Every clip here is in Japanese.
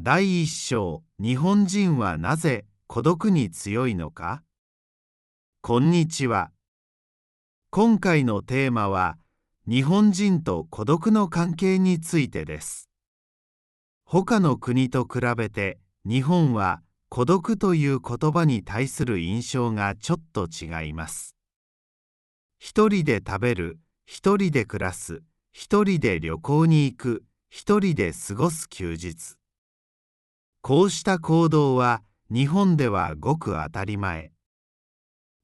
第一章、日本人はなぜ孤独に強いのか。こんにちは。今回のテーマは、日本人と孤独の関係についてです。他の国と比べて、日本は孤独という言葉に対する印象がちょっと違います。一人で食べる、一人で暮らす、一人で旅行に行く、一人で過ごす休日。こうした行動は日本ではごく当たり前。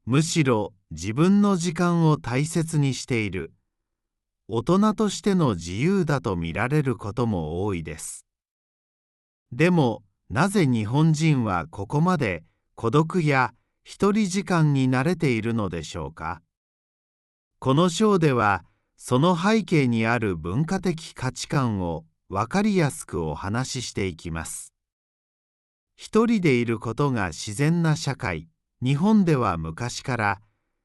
むしろ自分の時間を大切にしている、大人としての自由だと見られることも多いです。でも、なぜ日本人はここまで孤独や一人時間に慣れているのでしょうか。この章では、その背景にある文化的価値観を分かりやすくお話ししていきます。一人でいることが自然な社会、日本では昔から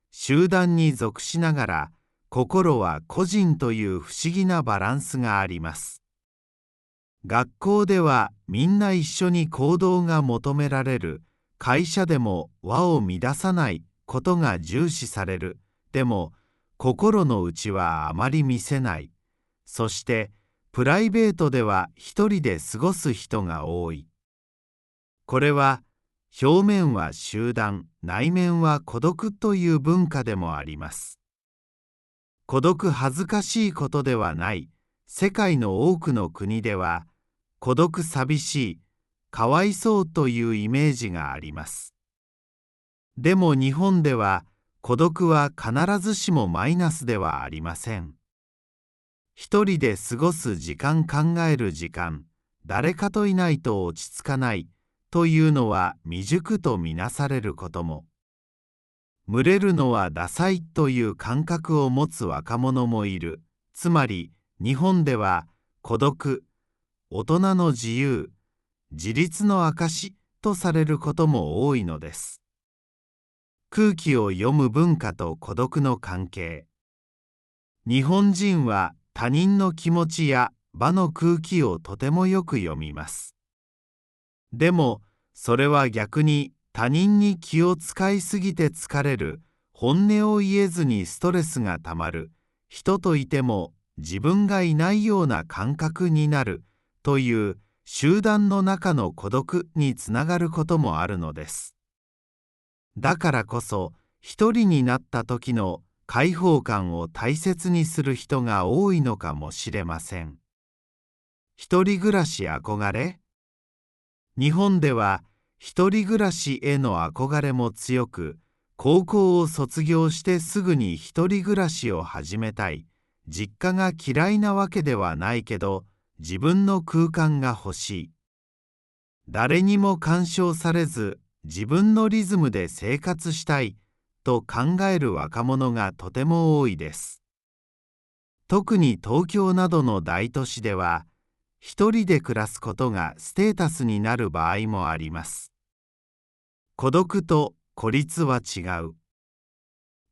集団に属しながら心は個人という不思議なバランスがあります。学校ではみんな一緒に行動が求められる、会社でも輪を乱さないことが重視される。でも心の内はあまり見せない。そしてプライベートでは一人で過ごす人が多い。これは表面は集団、内面は孤独という文化でもあります。孤独恥ずかしいことではない。世界の多くの国では孤独寂しい、かわいそうというイメージがあります。でも日本では孤独は必ずしもマイナスではありません。一人で過ごす時間、考える時間、誰かといないと落ち着かないというのは未熟とみなされることも。群れるのはダサいという感覚を持つ若者もいる。つまり日本では孤独、大人の自由、自立の証とされることも多いのです。空気を読む文化と孤独の関係。日本人は他人の気持ちや場の空気をとてもよく読みます。でも、それは逆に他人に気を使いすぎて疲れる、本音を言えずにストレスがたまる、人といても自分がいないような感覚になるという集団の中の孤独につながることもあるのです。だからこそ、一人になった時の解放感を大切にする人が多いのかもしれません。一人暮らし憧れ？日本では一人暮らしへの憧れも強く、高校を卒業してすぐに一人暮らしを始めたい、実家が嫌いなわけではないけど、自分の空間が欲しい。誰にも干渉されず、自分のリズムで生活したいと考える若者がとても多いです。特に東京などの大都市では、一人で暮らすことがステータスになる場合もあります。孤独と孤立は違う。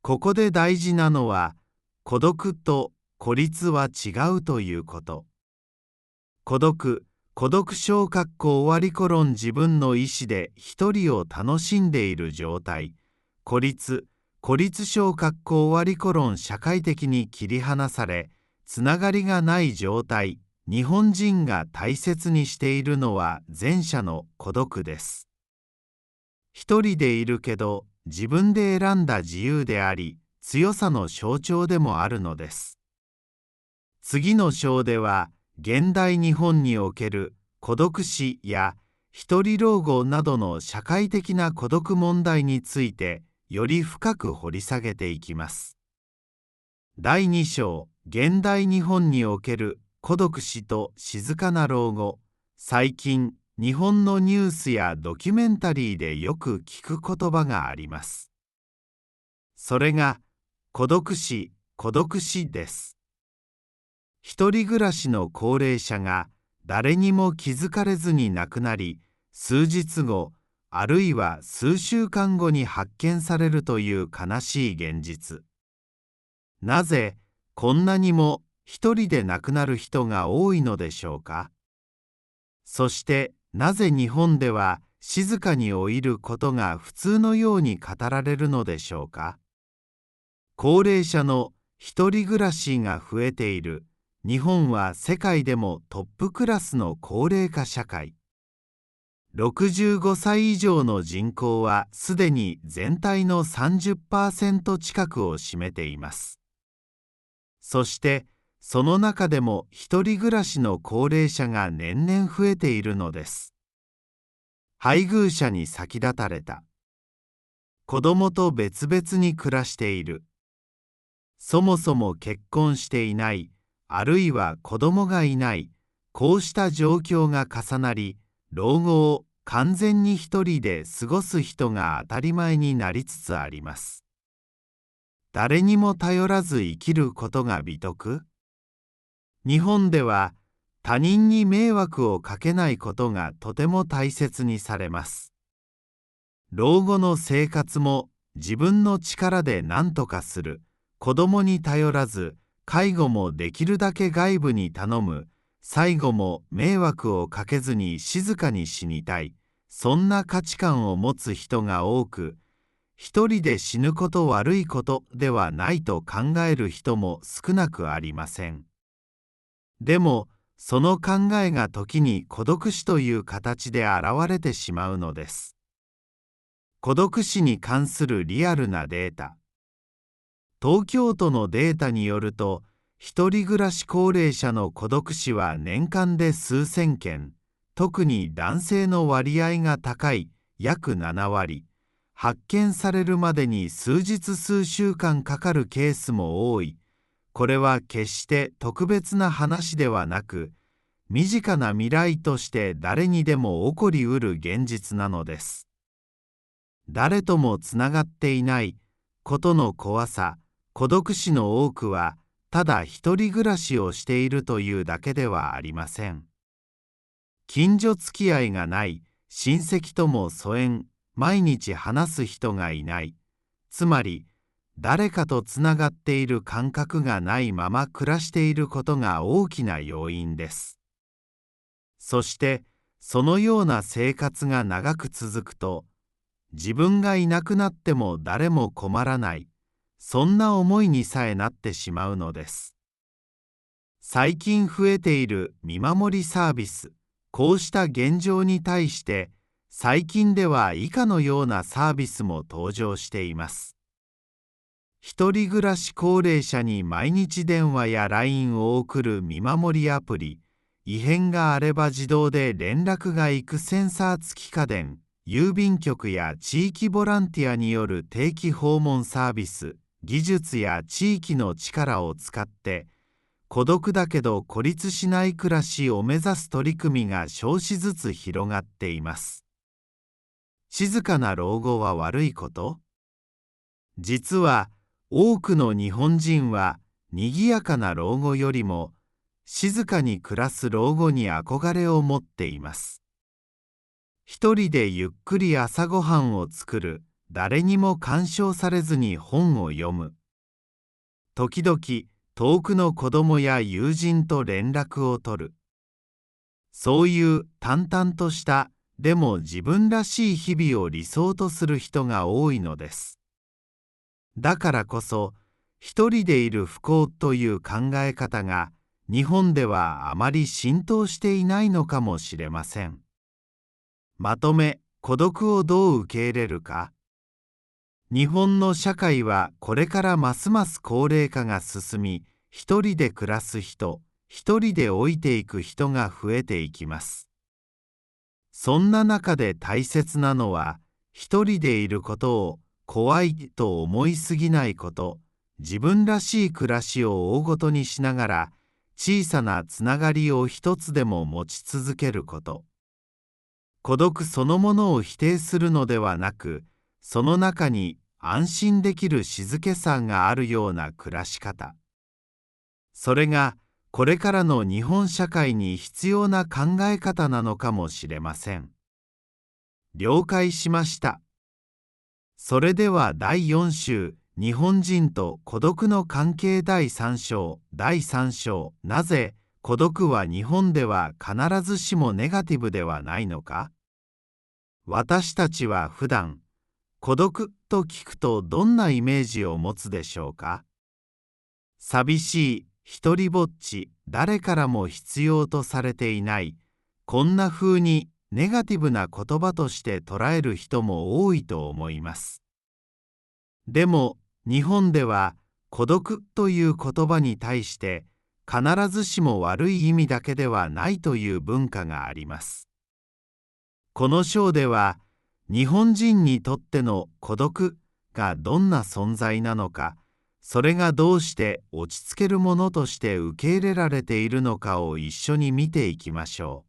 ここで大事なのは、孤独と孤立は違うということ。孤独症終わりコロン自分の意思で一人を楽しんでいる状態。孤立症終わりコロン社会的に切り離され、つながりがない状態。日本人が大切にしているのは前者の孤独です。一人でいるけど自分で選んだ自由であり、強さの象徴でもあるのです。次の章では、現代日本における孤独死や一人老後などの社会的な孤独問題についてより深く掘り下げていきます。第2章、現代日本における孤独死と静かな老後。最近、日本のニュースやドキュメンタリーでよく聞く言葉があります。それが、孤独死です。一人暮らしの高齢者が誰にも気づかれずに亡くなり、数日後、あるいは数週間後に発見されるという悲しい現実。なぜ、こんなにも一人で亡くなる人が多いのでしょうか。そしてなぜ日本では静かに老いることが普通のように語られるのでしょうか。高齢者の一人暮らしが増えている日本は世界でもトップクラスの高齢化社会。65歳以上の人口はすでに全体の 30% 近くを占めています。そしてその中でも一人暮らしの高齢者が年々増えているのです。配偶者に先立たれた。子供と別々に暮らしている。そもそも結婚していない、あるいは子供がいない、こうした状況が重なり、老後を完全に一人で過ごす人が当たり前になりつつあります。誰にも頼らず生きることが美徳？日本では他人に迷惑をかけないことがとても大切にされます。老後の生活も自分の力で何とかする、子供に頼らず、介護もできるだけ外部に頼む、最後も迷惑をかけずに静かに死にたい、そんな価値観を持つ人が多く、一人で死ぬこと悪いことではないと考える人も少なくありません。でも、その考えが時に孤独死という形で現れてしまうのです。孤独死に関するリアルなデータ。東京都のデータによると、一人暮らし高齢者の孤独死は年間で数千件、特に男性の割合が高い約7割、発見されるまでに数日数週間かかるケースも多い。これは決して特別な話ではなく、身近な未来として誰にでも起こりうる現実なのです。誰ともつながっていないことの怖さ、孤独死の多くは、ただ一人暮らしをしているというだけではありません。近所付き合いがない、親戚とも疎遠、毎日話す人がいない、つまり誰かとつながっている感覚がないまま暮らしていることが大きな要因です。そしてそのような生活が長く続くと、自分がいなくなっても誰も困らない、そんな思いにさえなってしまうのです。最近増えている見守りサービス、こうした現状に対して最近では以下のようなサービスも登場しています。一人暮らし高齢者に毎日電話や LINE を送る見守りアプリ、異変があれば自動で連絡が行くセンサー付き家電、郵便局や地域ボランティアによる定期訪問サービス、技術や地域の力を使って孤独だけど孤立しない暮らしを目指す取り組みが少しずつ広がっています。静かな老後は悪いこと？実は多くの日本人は賑やかな老後よりも静かに暮らす老後に憧れを持っています。一人でゆっくり朝ごはんを作る、誰にも干渉されずに本を読む。時々遠くの子供や友人と連絡を取る。そういう淡々としたでも自分らしい日々を理想とする人が多いのです。だからこそ一人でいる不幸という考え方が日本ではあまり浸透していないのかもしれません。まとめ、孤独をどう受け入れるか。日本の社会はこれからますます高齢化が進み、一人で暮らす人、一人で老いていく人が増えていきます。そんな中で大切なのは、一人でいることを怖いと思いすぎないこと、自分らしい暮らしを大ごとにしながら、小さなつながりを一つでも持ち続けること。孤独そのものを否定するのではなく、その中に安心できる静けさがあるような暮らし方。それがこれからの日本社会に必要な考え方なのかもしれません。了解しました。それでは第4週、日本人と孤独の関係第3章、なぜ孤独は日本では必ずしもネガティブではないのか？私たちは普段、孤独と聞くとどんなイメージを持つでしょうか？寂しい、一りぼっち、誰からも必要とされていない、こんな風にネガティブな言葉として捉える人も多いと思います。でも、日本では孤独という言葉に対して必ずしも悪い意味だけではないという文化があります。この章では、日本人にとっての孤独がどんな存在なのか、それがどうして落ち着けるものとして受け入れられているのかを一緒に見ていきましょ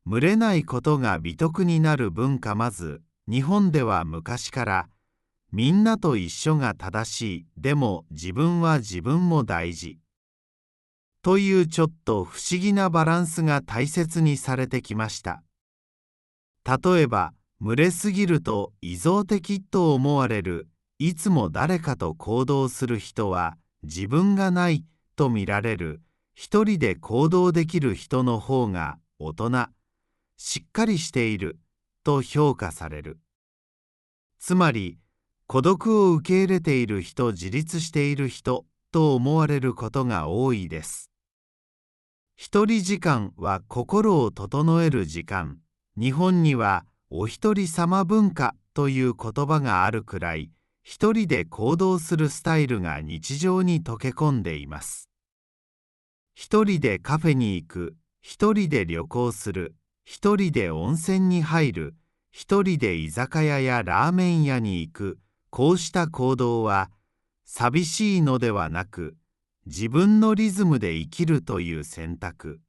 う。群れないことが美徳になる文化。まず、日本では昔から、みんなと一緒が正しい、でも自分は自分も大事。というちょっと不思議なバランスが大切にされてきました。例えば、群れすぎると依存的と思われる、いつも誰かと行動する人は自分がないと見られる、一人で行動できる人の方が大人、しっかりしていると評価される。つまり、孤独を受け入れている人、自立している人と思われることが多いです。一人時間は心を整える時間。日本にはお一人様文化という言葉があるくらい、一人で行動するスタイルが日常に溶け込んでいます。一人でカフェに行く、一人で旅行する、一人で温泉に入る、一人で居酒屋やラーメン屋に行く、こうした行動は寂しいのではなく、自分のリズムで生きるという選択。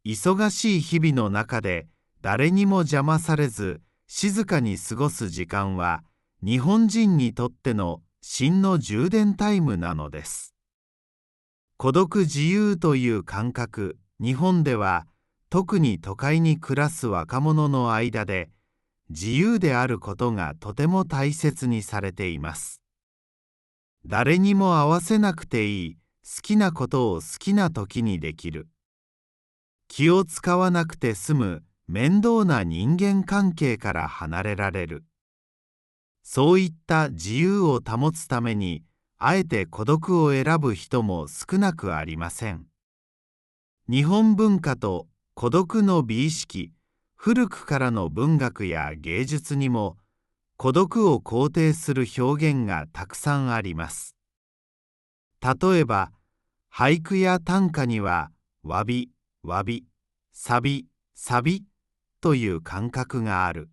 忙しい日々の中で誰にも邪魔されず静かに過ごす時間は、日本人にとっての真の充電タイムなのです。孤独自由という感覚、日本では特に都会に暮らす若者の間で自由であることがとても大切にされています。誰にも合わせなくていい、好きなことを好きな時にできる。気を使わなくて済む面倒な人間関係から離れられる。そういった自由を保つために、あえて孤独を選ぶ人も少なくありません。日本文化と孤独の美意識、古くからの文学や芸術にも、孤独を肯定する表現がたくさんあります。例えば、俳句や短歌には、わび、わび、さび、さびという感覚がある。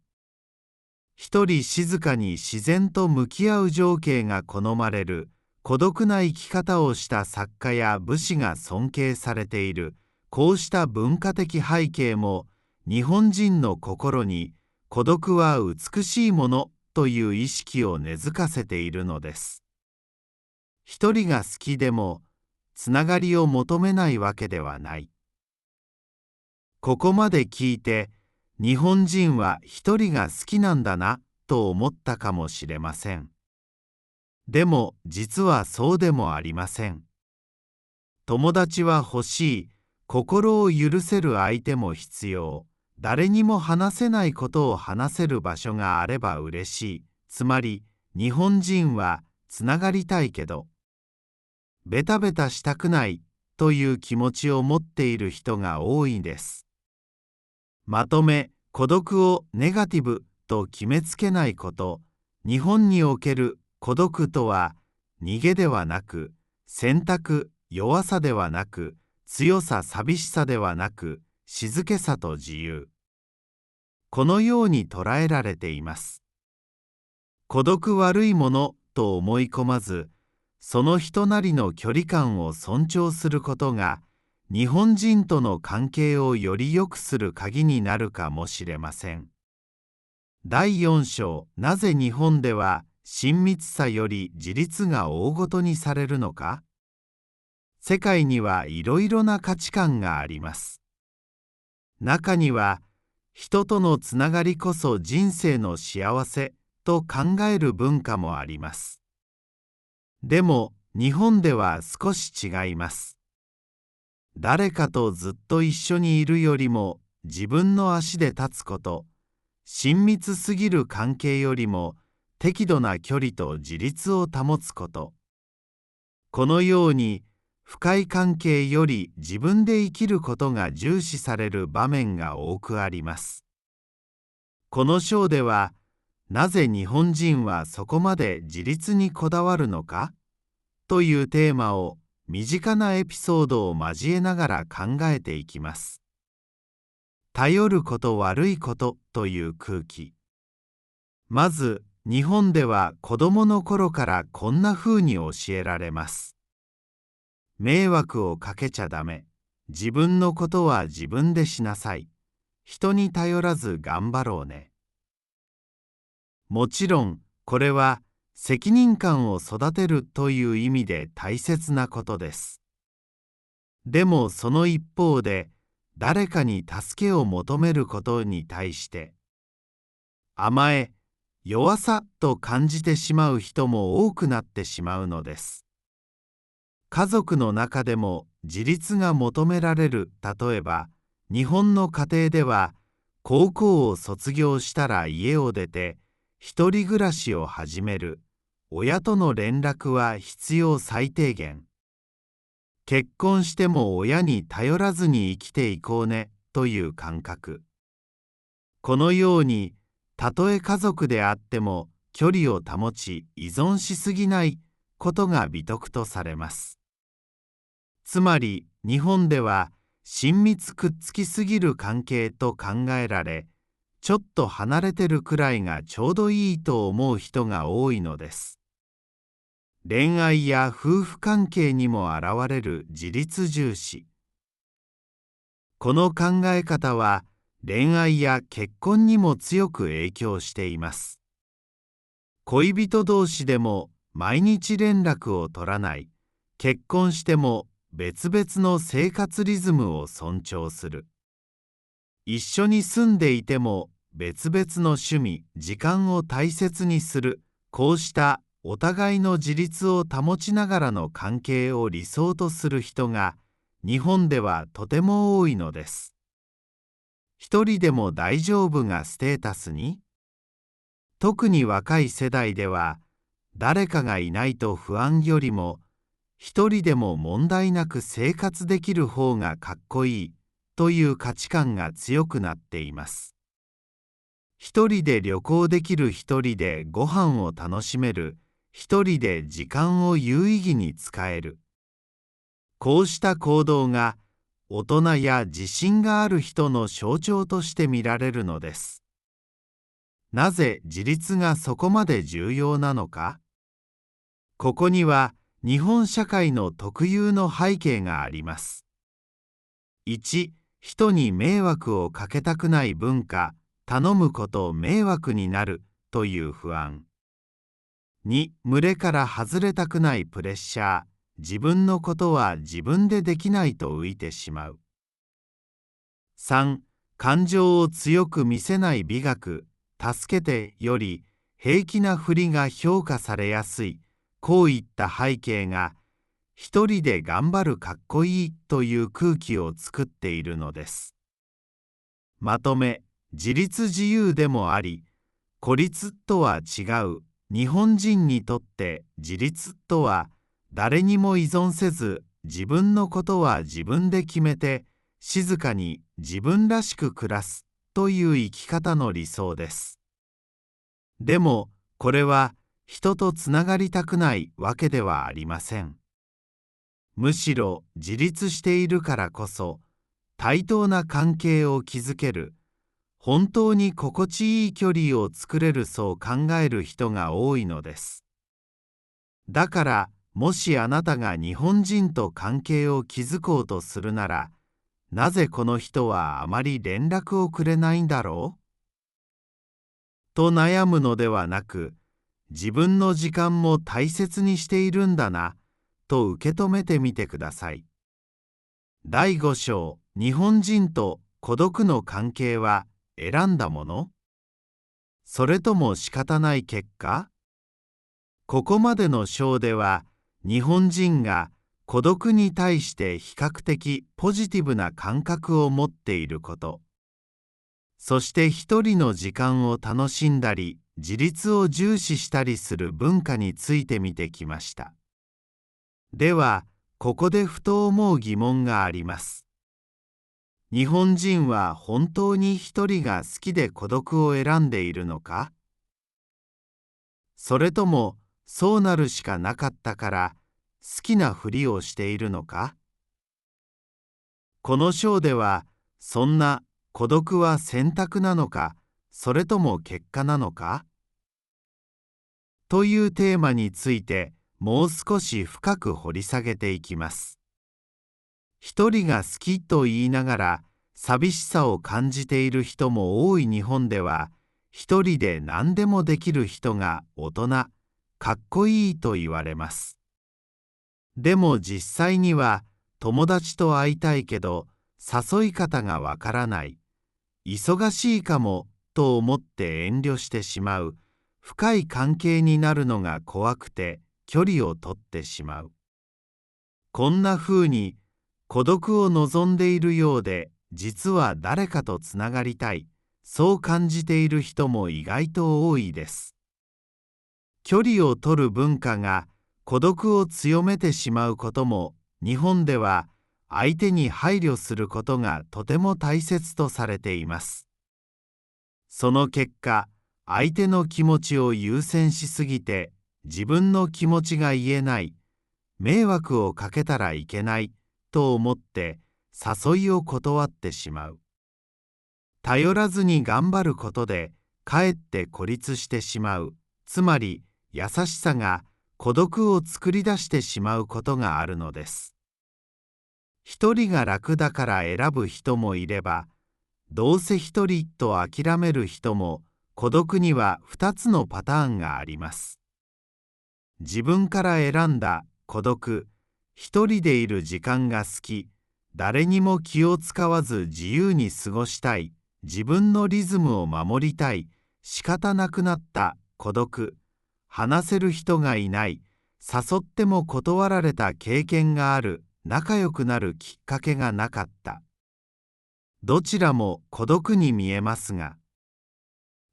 一人静かに自然と向き合う情景が好まれる、孤独な生き方をした作家や武士が尊敬されている、こうした文化的背景も、日本人の心に孤独は美しいものという意識を根付かせているのです。一人が好きでも、つながりを求めないわけではない。ここまで聞いて、日本人は一人が好きなんだなと思ったかもしれません。でも実はそうでもありません。友達は欲しい、心を許せる相手も必要、誰にも話せないことを話せる場所があれば嬉しい。つまり日本人はつながりたいけど、ベタベタしたくないという気持ちを持っている人が多いです。まとめ、孤独をネガティブと決めつけないこと。日本における孤独とは、逃げではなく、選択、弱さではなく、強さ、寂しさではなく、静けさと自由。このように捉えられています。孤独悪いものと思い込まず、その人なりの距離感を尊重することが、日本人との関係をより良くする鍵になるかもしれません。第4章、なぜ日本では親密さより自立が大ごとにされるのか。世界にはいろいろな価値観があります。中には、人とのつながりこそ人生の幸せと考える文化もあります。でも、日本では少し違います。誰かとずっと一緒にいるよりも自分の足で立つこと、親密すぎる関係よりも適度な距離と自立を保つこと。このように深い関係より自分で生きることが重視される場面が多くあります。この章では、なぜ日本人はそこまで自立にこだわるのかというテーマを身近なエピソードを交えながら考えていきます。頼ること悪いことという空気。まず、日本では子供の頃からこんな風に教えられます。迷惑をかけちゃダメ。自分のことは自分でしなさい。人に頼らず頑張ろうね。もちろん、これは責任感を育てるという意味で大切なことです。でもその一方で、誰かに助けを求めることに対して、甘え、弱さと感じてしまう人も多くなってしまうのです。家族の中でも自立が求められる。例えば、日本の家庭では、高校を卒業したら家を出て、一人暮らしを始める。親との連絡は必要最低限。結婚しても親に頼らずに生きていこうねという感覚。このように、たとえ家族であっても距離を保ち依存しすぎないことが美徳とされます。つまり日本では親密くっつきすぎる関係と考えられ、ちょっと離れてるくらいがちょうどいいと思う人が多いのです。恋愛や夫婦関係にも現れる自立重視。この考え方は恋愛や結婚にも強く影響しています。恋人同士でも毎日連絡を取らない、結婚しても別々の生活リズムを尊重する。一緒に住んでいても別々の趣味、時間を大切にする、こうしたお互いの自立を保ちながらの関係を理想とする人が日本ではとても多いのです。一人でも大丈夫がステータスに、特に若い世代では誰かがいないと不安よりも一人でも問題なく生活できる方がかっこいいという価値観が強くなっています。一人で旅行できる、一人でご飯を楽しめる、一人で時間を有意義に使える。こうした行動が大人や自信がある人の象徴として見られるのです。なぜ自立がそこまで重要なのか。ここには日本社会の特有の背景があります。1、人に迷惑をかけたくない文化、頼むこと迷惑になるという不安。2、群れから外れたくないプレッシャー、自分のことは自分でできないと浮いてしまう。3、感情を強く見せない美学、助けてより平気なふりが評価されやすい、こういった背景が一人で頑張るかっこいいという空気を作っているのです。まとめ、自立自由でもあり、孤立とは違う。日本人にとって自立とは、誰にも依存せず自分のことは自分で決めて静かに自分らしく暮らすという生き方の理想です。でもこれは人とつながりたくないわけではありません。むしろ自立しているからこそ対等な関係を築ける、本当に心地いい距離を作れる、そう考える人が多いのです。だからもしあなたが日本人と関係を築こうとするなら、なぜこの人はあまり連絡をくれないんだろうと悩むのではなく、自分の時間も大切にしているんだなと受け止めてみてください。第5章、日本人と孤独の関係は選んだもの？それとも仕方ない結果？ここまでの章では、日本人が孤独に対して比較的ポジティブな感覚を持っていること、そして一人の時間を楽しんだり、自立を重視したりする文化について見てきました。では、ここでふと思う疑問があります。日本人は本当に一人が好きで孤独を選んでいるのか？それとも、そうなるしかなかったから好きなふりをしているのか？この章では、そんな孤独は選択なのか、それとも結果なのかというテーマについてもう少し深く掘り下げていきます。一人が好きと言いながら寂しさを感じている人も多い日本では、一人で何でもできる人が大人、かっこいいと言われます。でも実際には友達と会いたいけど誘い方がわからない、忙しいかもと思って遠慮してしまう、深い関係になるのが怖くて距離を取ってしまう。こんなふうに孤独を望んでいるようで、実は誰かとつながりたい、そう感じている人も意外と多いです。距離を取る文化が孤独を強めてしまうことも、日本では相手に配慮することがとても大切とされています。その結果、相手の気持ちを優先しすぎて自分の気持ちが言えない、迷惑をかけたらいけないと思って誘いを断ってしまう。頼らずに頑張ることでかえって孤立してしまう、つまり優しさが孤独を作り出してしまうことがあるのです。一人が楽だから選ぶ人もいれば、どうせ一人と諦める人も、孤独には2つのパターンがあります。自分から選んだ孤独、一人でいる時間が好き、誰にも気を使わず自由に過ごしたい、自分のリズムを守りたい、仕方なくなった孤独、話せる人がいない、誘っても断られた経験がある、仲良くなるきっかけがなかった。どちらも孤独に見えますが、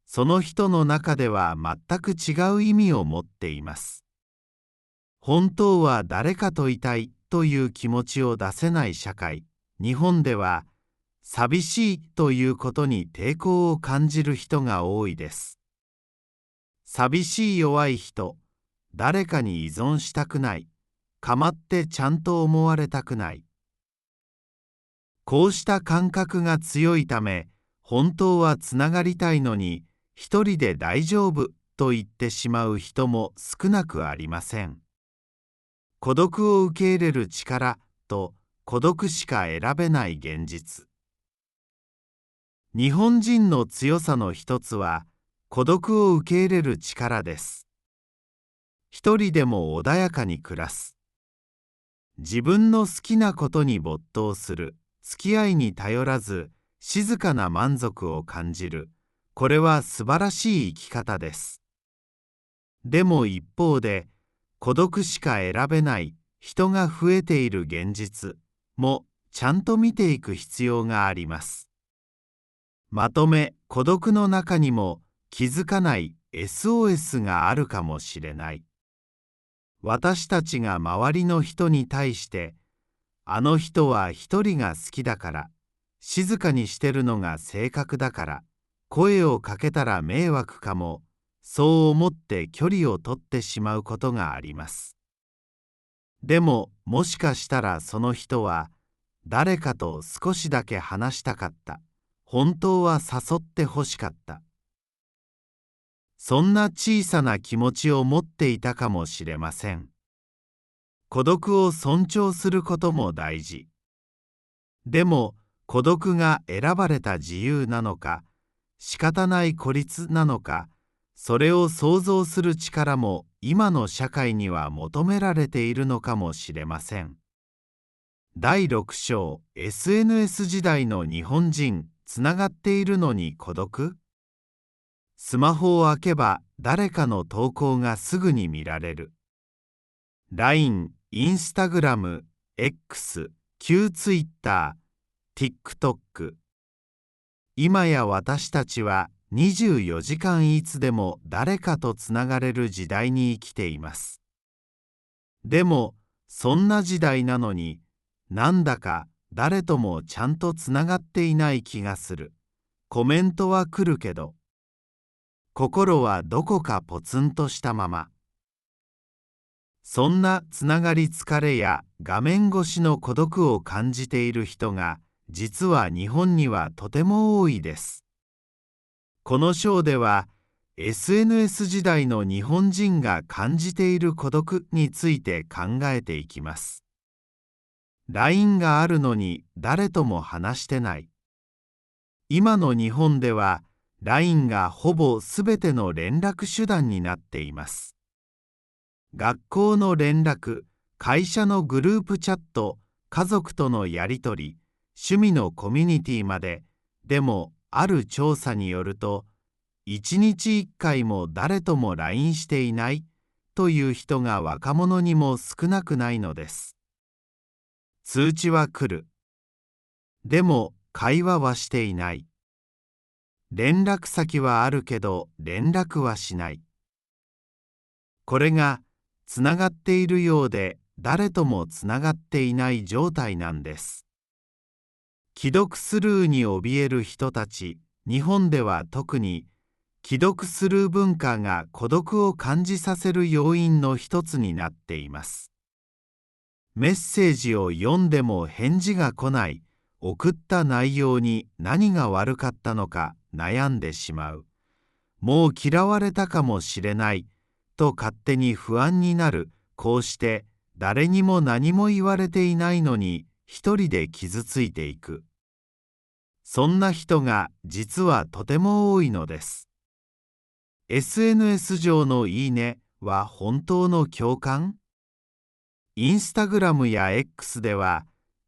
その人の中では全く違う意味を持っています。本当は誰かといたいという気持ちを出せない社会、日本では、寂しいということに抵抗を感じる人が多いです。寂しい弱い人、誰かに依存したくない、構ってちゃんと思われたくない。こうした感覚が強いため、本当はつながりたいのに、一人で大丈夫と言ってしまう人も少なくありません。孤独を受け入れる力と孤独しか選べない現実。日本人の強さの一つは、孤独を受け入れる力です。一人でも穏やかに暮らす。自分の好きなことに没頭する。付き合いに頼らず、静かな満足を感じる。これは素晴らしい生き方です。でも一方で、孤独しか選べない人が増えている現実もちゃんと見ていく必要があります。まとめ、孤独の中にも気づかない SOS があるかもしれない。私たちが周りの人に対して、あの人は一人が好きだから、静かにしてるのが性格だから、声をかけたら迷惑かも、そう思って距離を取ってしまうことがあります。でも、もしかしたらその人は、誰かと少しだけ話したかった。本当は誘ってほしかった。そんな小さな気持ちを持っていたかもしれません。孤独を尊重することも大事。でも、孤独が選ばれた自由なのか、仕方ない孤立なのか、それを想像する力も今の社会には求められているのかもしれません。第6章、SNS 時代の日本人、つながっているのに孤独？スマホを開けば誰かの投稿がすぐに見られる。LINE、インスタグラム、X、旧ツイッター、TikTok。今や私たちは24時間いつでも誰かとつながれる時代に生きています。でも、そんな時代なのに、なんだか誰ともちゃんとつながっていない気がする。コメントは来るけど、心はどこかポツンとしたまま。そんなつながり疲れや画面越しの孤独を感じている人が、実は日本にはとても多いです。この章では、SNS 時代の日本人が感じている孤独について考えていきます。LINE があるのに誰とも話してない。今の日本では、LINE がほぼすべての連絡手段になっています。学校の連絡、会社のグループチャット、家族とのやりとり、趣味のコミュニティまで。でも、ある調査によると、1日1回も誰とも LINE していないという人が若者にも少なくないのです。通知は来る。でも会話はしていない。連絡先はあるけど連絡はしない。これがつながっているようで誰ともつながっていない状態なんです。既読スルーに怯える人たち、日本では特に既読スルー文化が孤独を感じさせる要因の一つになっています。メッセージを読んでも返事が来ない、送った内容に何が悪かったのか悩んでしまう。もう嫌われたかもしれないと勝手に不安になる。こうして誰にも何も言われていないのに一人で傷ついていく。そんな人が実はとても多いのです。SNS 上のいいねは本当の共感？インスタグラムや X では、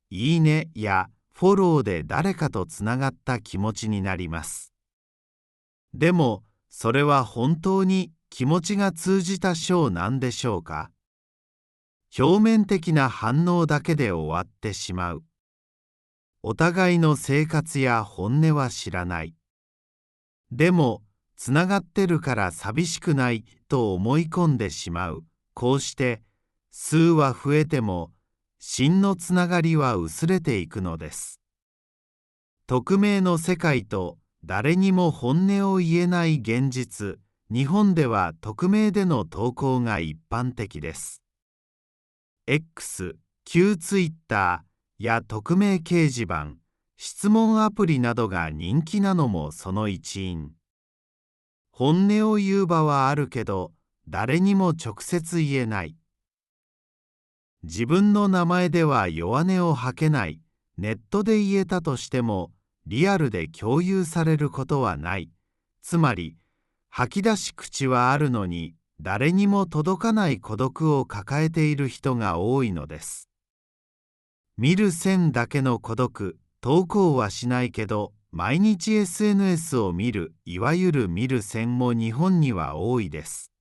いいねやフォローで誰かとつながった気持ちになります。でも、それは本当に気持ちが通じた章なんでしょうか？表面的な反応だけで終わってしまう。お互いの生活や本音は知らない。でも、つながってるから寂しくないと思い込んでしまう。こうして、数は増えても、真のつながりは薄れていくのです。匿名の世界と誰にも本音を言えない現実。日本では匿名での投稿が一般的です。X、旧ツイッターや匿名掲示板、質問アプリなどが人気なのもその一因。本音を言う場はあるけど、誰にも直接言えない。自分の名前では弱音を吐けない。ネットで言えたとしても、リアルで共有されることはない。つまり、吐き出し口はあるのに、誰にも届かない孤独を抱えている人が多いのです。見る線だけの孤独、投稿はしないけど、毎日 SNS を見る、いわゆる見る線も日本には多いです。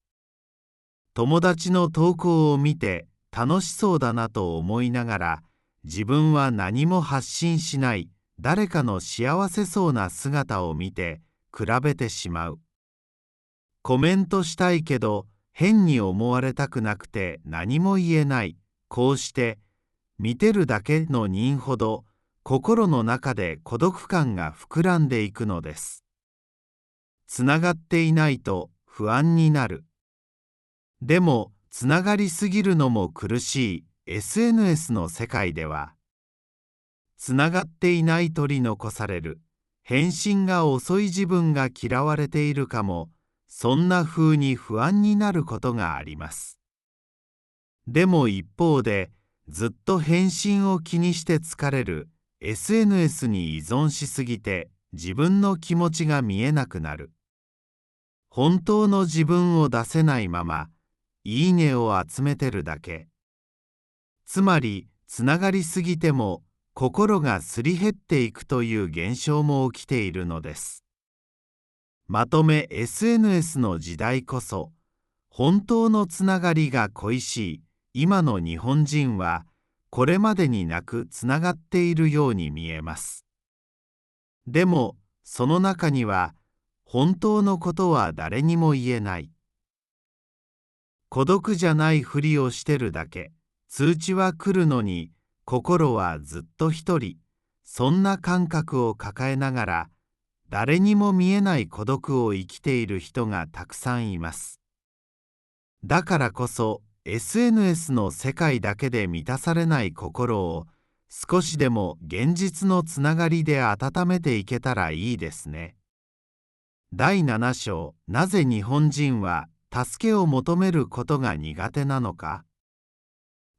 友達の投稿を見て楽しそうだなと思いながら、自分は何も発信しない、誰かの幸せそうな姿を見て比べてしまう。コメントしたいけど変に思われたくなくて何も言えない。こうして見てるだけの人ほど心の中で孤独感が膨らんでいくのです。つながっていないと不安になる。でもつながりすぎるのも苦しい SNS の世界では、つながっていない取り残される、返信が遅い自分が嫌われているかも、そんな風に不安になることがあります。でも一方で、ずっと返信を気にして疲れる SNS に依存しすぎて自分の気持ちが見えなくなる。本当の自分を出せないまま、いいねを集めてるだけ。つまり、つながりすぎても心がすり減っていくという現象も起きているのです。まとめ SNS の時代こそ、本当のつながりが恋しい、今の日本人はこれまでになくつながっているように見えます。でも、その中には本当のことは誰にも言えない。孤独じゃないふりをしてるだけ、通知は来るのに心はずっと一人、そんな感覚を抱えながら、誰にも見えない孤独を生きている人がたくさんいます。だからこそ SNS の世界だけで満たされない心を少しでも現実のつながりで温めていけたらいいですね。第7章、なぜ日本人は助けを求めることが苦手なのか。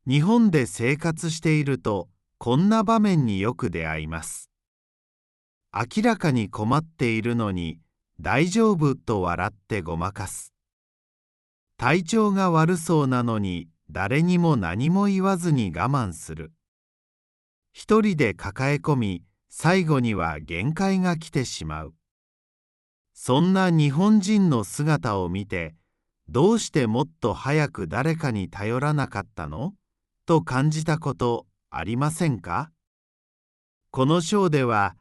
日本で生活しているとこんな場面によく出会います。明らかに困っているのに大丈夫と笑ってごまかす。体調が悪そうなのに誰にも何も言わずに我慢する。一人で抱え込み、最後には限界が来てしまう。そんな日本人の姿を見て、どうしてもっと早く誰かに頼らなかったの？と感じたことありませんか？この章では、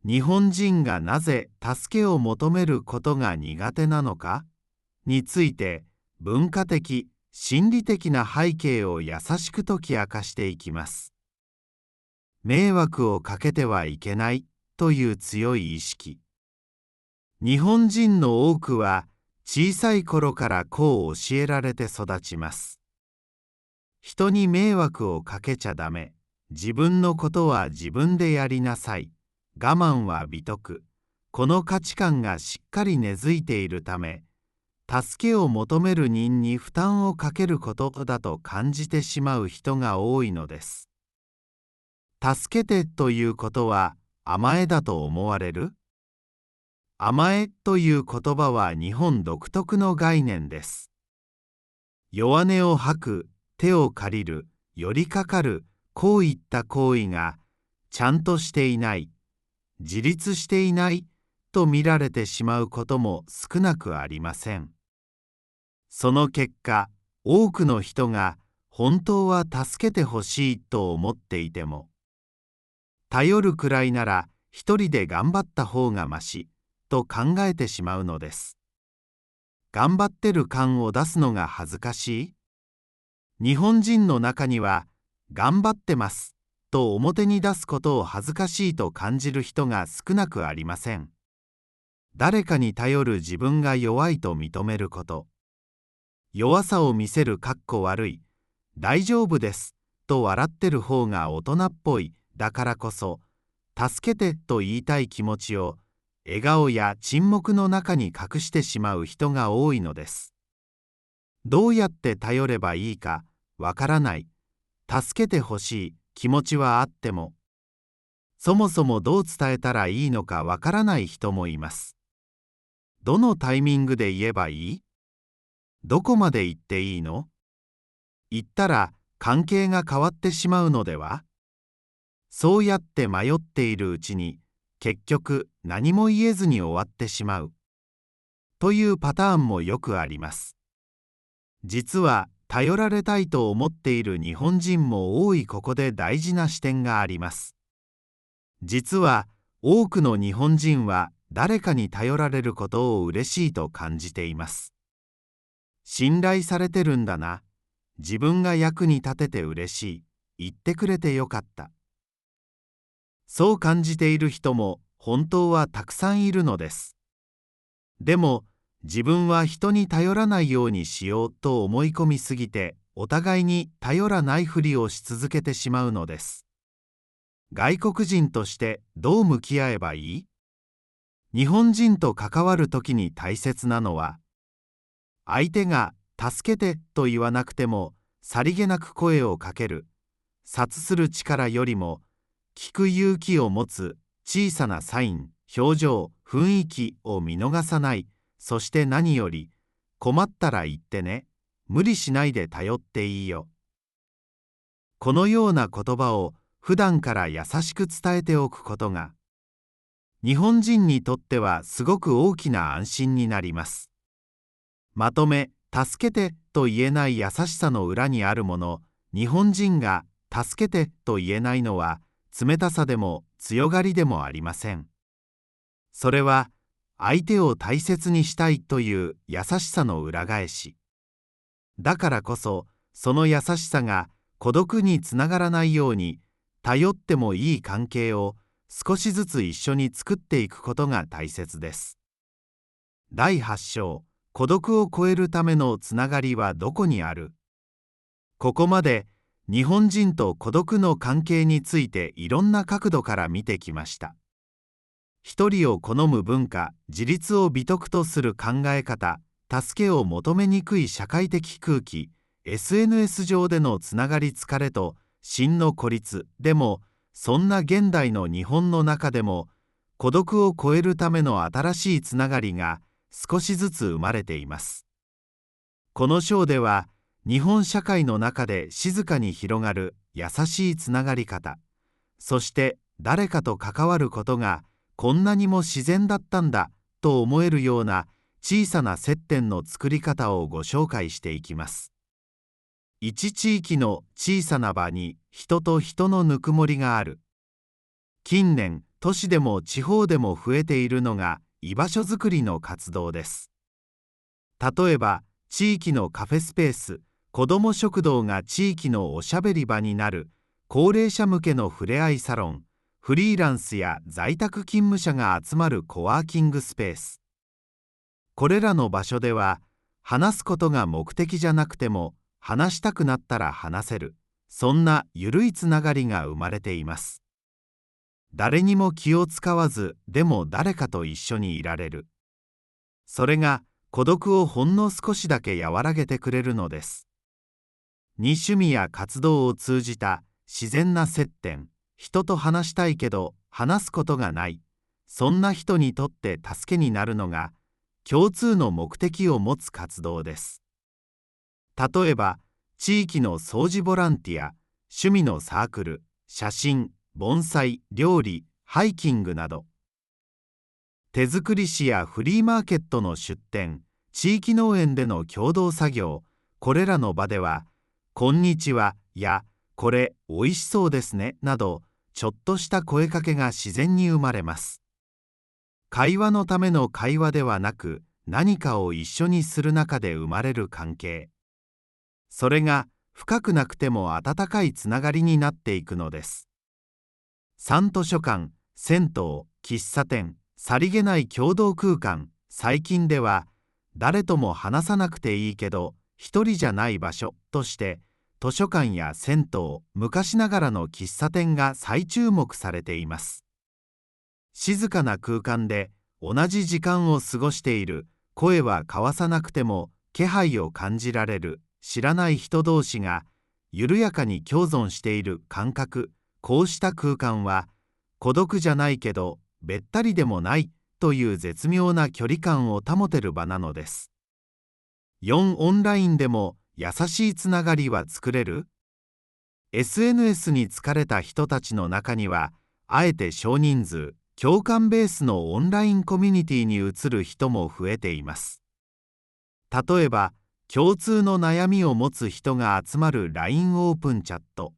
日本人がなぜ助けを求めることが苦手なのかについて、文化的・心理的な背景を優しくと解かしていきます。迷惑をかけてはいけないという強い意識。日本人の多くは小さい頃からこう教えられて育ちます。人に迷惑をかけちゃダメ。自分のことは自分でやりなさい。我慢は美徳。この価値観がしっかり根付いているため、助けを求める人に負担をかけることだと感じてしまう人が多いのです。助けてということは甘えだと思われる？甘えという言葉は日本独特の概念です。弱音を吐く、手を借りる、寄りかかる、こういった行為がちゃんとしていない、自立していないと見られてしまうことも少なくありません。その結果、多くの人が本当は助けてほしいと思っていても、頼るくらいなら一人で頑張った方がましと考えてしまうのです。頑張ってる感を出すのが恥ずかしい？日本人の中には、頑張ってますと表に出すことを恥ずかしいと感じる人が少なくありません。誰かに頼る自分が弱いと認めること。弱さを見せるかっこ悪い、大丈夫ですと笑ってる方が大人っぽい、だからこそ、助けてと言いたい気持ちを笑顔や沈黙の中に隠してしまう人が多いのです。どうやって頼ればいいかわからない、助けてほしい気持ちはあっても、そもそもどう伝えたらいいのかわからない人もいます。どのタイミングで言えばいい？どこまで言っていいの？言ったら関係が変わってしまうのでは？そうやって迷っているうちに結局何も言えずに終わってしまうというパターンもよくあります。実は頼られたいと思っている日本人も多い。ここで大事な視点があります。実は多くの日本人は誰かに頼られることを嬉しいと感じています。信頼されてるんだな。自分が役に立てて嬉しい。言ってくれてよかった。そう感じている人も本当はたくさんいるのです。でも自分は人に頼らないようにしようと思い込みすぎて、お互いに頼らないふりをし続けてしまうのです。外国人としてどう向き合えばいい？日本人と関わるときに大切なのは、相手が助けてと言わなくてもさりげなく声をかける、察する力よりも聞く勇気を持つ小さなサイン、表情、雰囲気を見逃さない。そして何より、困ったら言ってね。無理しないで頼っていいよ。このような言葉を普段から優しく伝えておくことが、日本人にとってはすごく大きな安心になります。まとめ、助けてと言えない優しさの裏にあるもの、日本人が助けてと言えないのは冷たさでも強がりでもありません。それは相手を大切にしたいという優しさの裏返し。だからこそ、その優しさが孤独につながらないように、頼ってもいい関係を少しずつ一緒に作っていくことが大切です。第8章、孤独を超えるためのつながりはどこにある？ここまで日本人と孤独の関係についていろんな角度から見てきました。一人を好む文化、自立を美徳とする考え方、助けを求めにくい社会的空気、SNS 上でのつながり疲れと真の孤立。でも、そんな現代の日本の中でも、孤独を超えるための新しいつながりが少しずつ生まれています。この章では、日本社会の中で静かに広がる優しいつながり方、そして誰かと関わることがこんなにも自然だったんだと思えるような小さな接点の作り方をご紹介していきます。一地域の小さな場に人と人のぬくもりがある。近年、都市でも地方でも増えているのが居場所づくりの活動です。例えば、地域のカフェスペース、子ども食堂が地域のおしゃべり場になる、高齢者向けのふれあいサロン、フリーランスや在宅勤務者が集まるコワーキングスペース。これらの場所では、話すことが目的じゃなくても、話したくなったら話せる、そんなゆるいつながりが生まれています。誰にも気を使わず、でも誰かと一緒にいられる。それが孤独をほんの少しだけ和らげてくれるのです。趣味や活動を通じた自然な接点、人と話したいけど話すことがない、そんな人にとって助けになるのが共通の目的を持つ活動です。例えば、地域の掃除ボランティア、趣味のサークル、写真、盆栽、料理、ハイキングなど。手作り市やフリーマーケットの出店、地域農園での共同作業、これらの場では、こんにちはやこれおいしそうですねなど、ちょっとした声かけが自然に生まれます。会話のための会話ではなく、何かを一緒にする中で生まれる関係。それが深くなくても温かいつながりになっていくのです。3図書館、銭湯、喫茶店、さりげない共同空間、最近では誰とも話さなくていいけど一人じゃない場所として図書館や銭湯、昔ながらの喫茶店が再注目されています。静かな空間で同じ時間を過ごしている、声は交わさなくても気配を感じられる、知らない人同士が緩やかに共存している感覚、こうした空間は孤独じゃないけどべったりでもないという絶妙な距離感を保てる場なのです。4オンラインでも優しいつながりは作れる？ SNS に疲れた人たちの中には、あえて少人数、共感ベースのオンラインコミュニティに移る人も増えています。例えば、共通の悩みを持つ人が集まる LINE オープンチャット。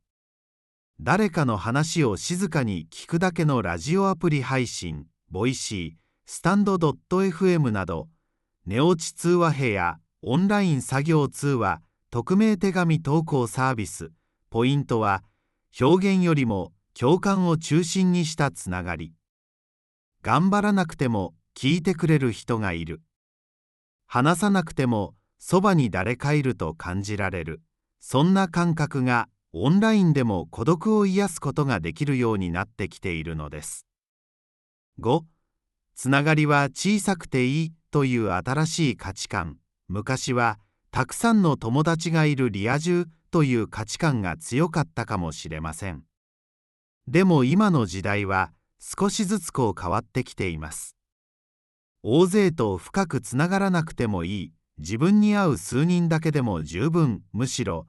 誰かの話を静かに聞くだけのラジオアプリ配信、ボイシー、スタンド .fm など、寝落ち通話部屋、オンライン作業通話、匿名手紙投稿サービス。ポイントは、表現よりも共感を中心にしたつながり。頑張らなくても聞いてくれる人がいる。話さなくてもそばに誰かいると感じられる。そんな感覚がオンラインでも孤独を癒すことができるようになってきているのです。5、つながりは小さくていいという新しい価値観。昔はたくさんの友達がいるリア充という価値観が強かったかもしれません。でも今の時代は少しずつ変わってきています。大勢と深くつながらなくてもいい、自分に合う数人だけでも十分、むしろ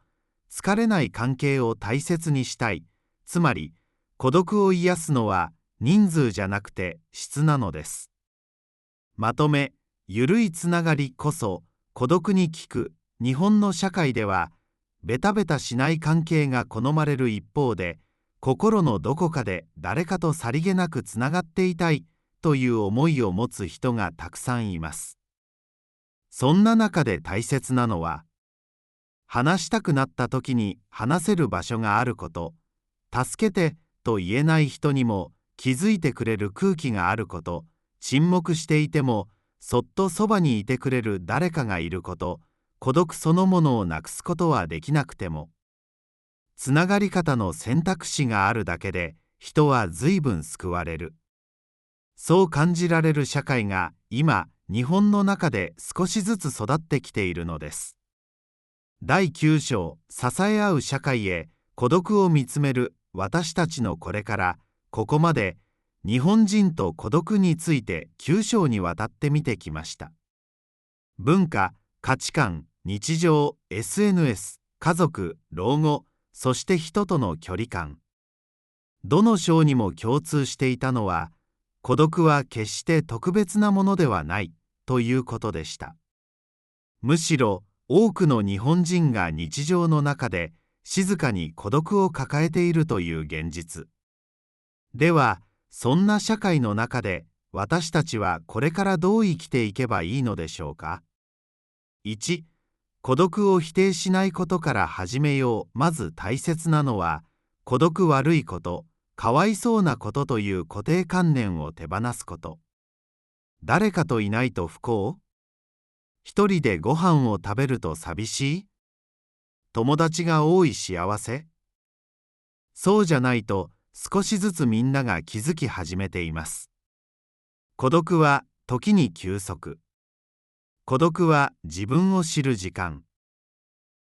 疲れない関係を大切にしたい。つまり孤独を癒すのは人数じゃなくて質なのです。まとめ、ゆるいつながりこそ孤独に効く、日本の社会では、ベタベタしない関係が好まれる一方で、心のどこかで誰かとさりげなくつながっていたいという思いを持つ人がたくさんいます。そんな中で大切なのは、話したくなった時に話せる場所があること、助けてと言えない人にも気づいてくれる空気があること、沈黙していてもそっとそばにいてくれる誰かがいること、孤独そのものをなくすことはできなくても、つながり方の選択肢があるだけで人は随分救われる。そう感じられる社会が今、日本の中で少しずつ育ってきているのです。第9章、支え合う社会へ孤独を見つめる私たちのこれから、ここまで日本人と孤独について9章にわたって見てきました。文化、価値観、日常、SNS、家族、老後、そして人との距離感。どの章にも共通していたのは、孤独は決して特別なものではないということでした。むしろ多くの日本人が日常の中で静かに孤独を抱えているという現実。では、そんな社会の中で私たちはこれからどう生きていけばいいのでしょうか。1、孤独を否定しないことから始めよう。まず大切なのは、孤独悪いこと、かわいそうなことという固定観念を手放すこと。誰かといないと不幸？一人でご飯を食べると寂しい？友達が多い幸せ？そうじゃないと少しずつみんなが気づき始めています。孤独は時に休息。孤独は自分を知る時間。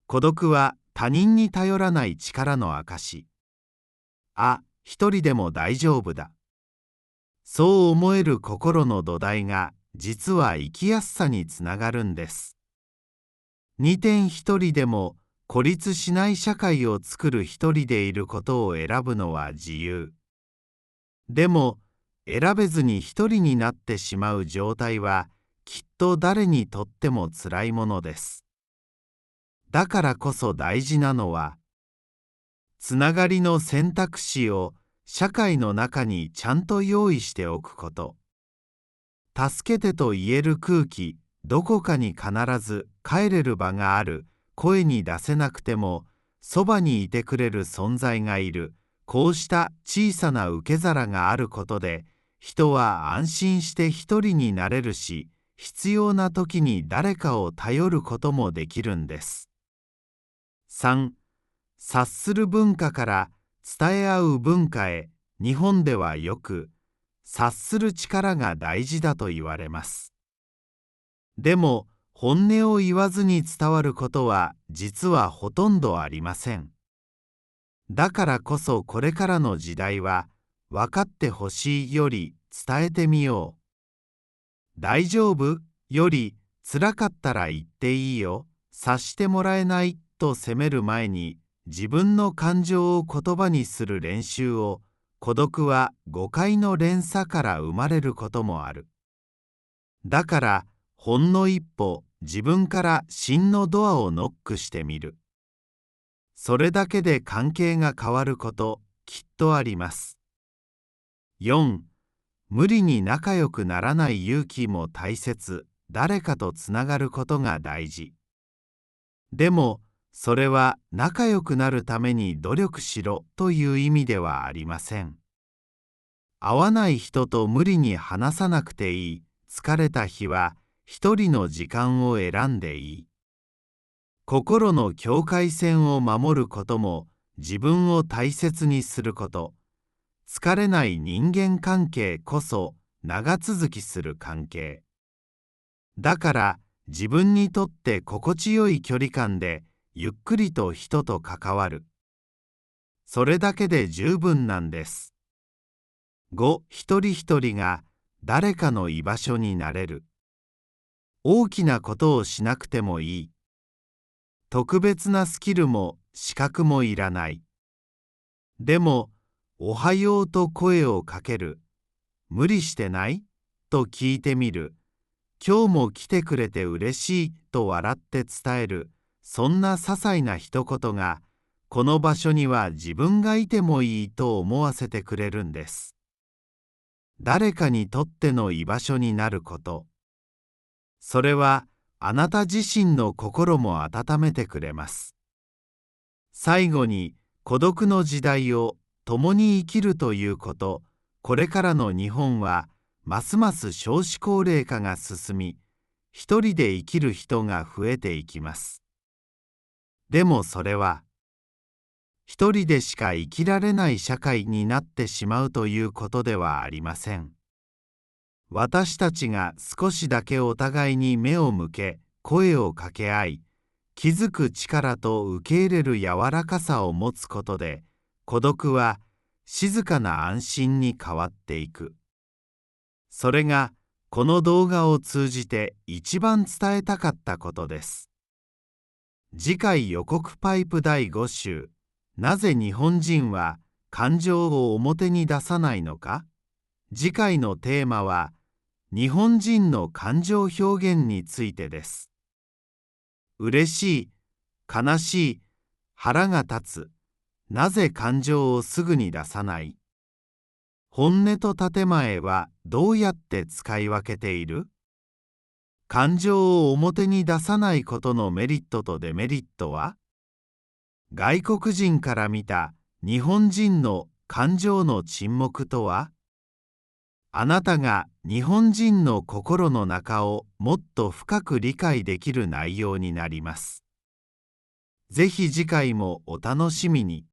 孤独は他人に頼らない力の証。一人でも大丈夫だ。そう思える心の土台が実は生きやすさにつながるんです。2点一人でも孤立しない社会を作る一人でいることを選ぶのは自由。でも選べずに一人になってしまう状態はきっと誰にとってもつらいものです。だからこそ大事なのは、つながりの選択肢を社会の中にちゃんと用意しておくこと。助けてと言える空気、どこかに必ず帰れる場がある、声に出せなくてもそばにいてくれる存在がいる、こうした小さな受け皿があることで、人は安心して一人になれるし、必要な時に誰かを頼ることもできるんです。3、察する文化から伝え合う文化へ。日本ではよく察する力が大事だと言われます。でも本音を言わずに伝わることは実はほとんどありません。だからこそこれからの時代は、分かってほしいより伝えてみよう。大丈夫より辛かったら言っていいよ、察してもらえないと責める前に、自分の感情を言葉にする練習を、孤独は誤解の連鎖から生まれることもある。だからほんの一歩自分から真のドアをノックしてみる。それだけで関係が変わることきっとあります。4、無理に仲良くならない勇気も大切。誰かとつながることが大事。でもそれは仲良くなるために努力しろという意味ではありません。会わない人と無理に話さなくていい。疲れた日は一人の時間を選んでいい。心の境界線を守ることも自分を大切にすること。疲れない人間関係こそ長続きする関係。だから自分にとって心地よい距離感でゆっくりと人と関わる。それだけで十分なんです。5、一人一人が誰かの居場所になれる。大きなことをしなくてもいい。特別なスキルも資格もいらない。でも、おはようと声をかける。無理してないと聞いてみる。今日も来てくれて嬉しいと笑って伝える。そんな些細な一言が、この場所には自分がいてもいいと思わせてくれるんです。誰かにとっての居場所になること。それはあなた自身の心も温めてくれます。最後に、孤独の時代を共に生きるということ、これからの日本は、ますます少子高齢化が進み、一人で生きる人が増えていきます。でもそれは、一人でしか生きられない社会になってしまうということではありません。私たちが少しだけお互いに目を向け、声を掛け合い、気づく力と受け入れる柔らかさを持つことで、孤独は静かな安心に変わっていく。それがこの動画を通じて一番伝えたかったことです。次回予告パイプ第5週、なぜ日本人は感情を表に出さないのか？次回のテーマは、日本人の感情表現についてです。嬉しい、悲しい、腹が立つ、なぜ感情をすぐに出さない？本音と建前はどうやって使い分けている？感情を表に出さないことのメリットとデメリットは？外国人から見た日本人の感情の沈黙とは？あなたが日本人の心の中をもっと深く理解できる内容になります。ぜひ次回もお楽しみに。